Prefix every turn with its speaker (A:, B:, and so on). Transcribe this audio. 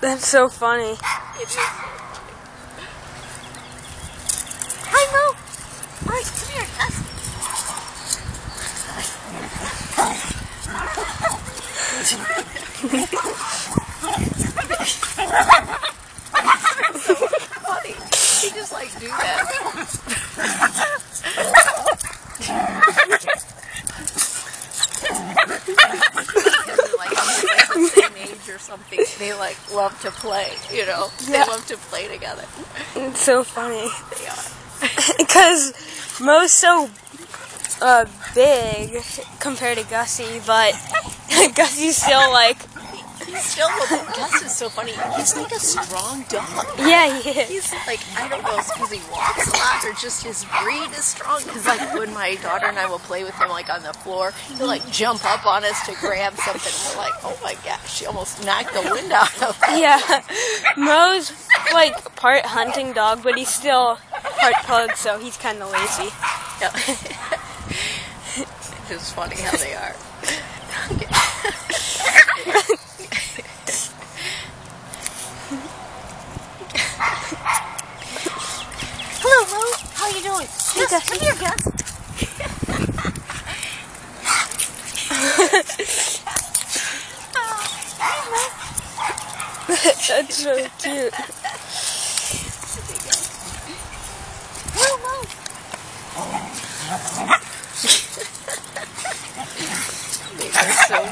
A: That's so funny.
B: Hi, Mo. All right, come here. That's so funny. He just like do that. Or something, they like love to play, you know.
A: Yeah.
B: They love to play together.
A: It's so funny.
B: They are.
A: Because Mo's so big compared to Gussie, but Gussie's still like...
B: He's still, Gus is so funny. He's like a strong dog.
A: Yeah, he is.
B: He's like, I don't know if it's because he walks a lot or just his breed is strong. Because like when my daughter and I will play with him like on the floor, he'll like jump up on us to grab something. And we're like, oh my gosh, she almost knocked the wind out of him.
A: Yeah, Mo's like part hunting dog, but he's still part pug, so he's kind of lazy.
B: Yeah. It's funny how they are. Hello, Mo. How you doing?
A: Hey,
B: Gus, come here, Gus.
A: That's so cute.
B: Mo, Mo.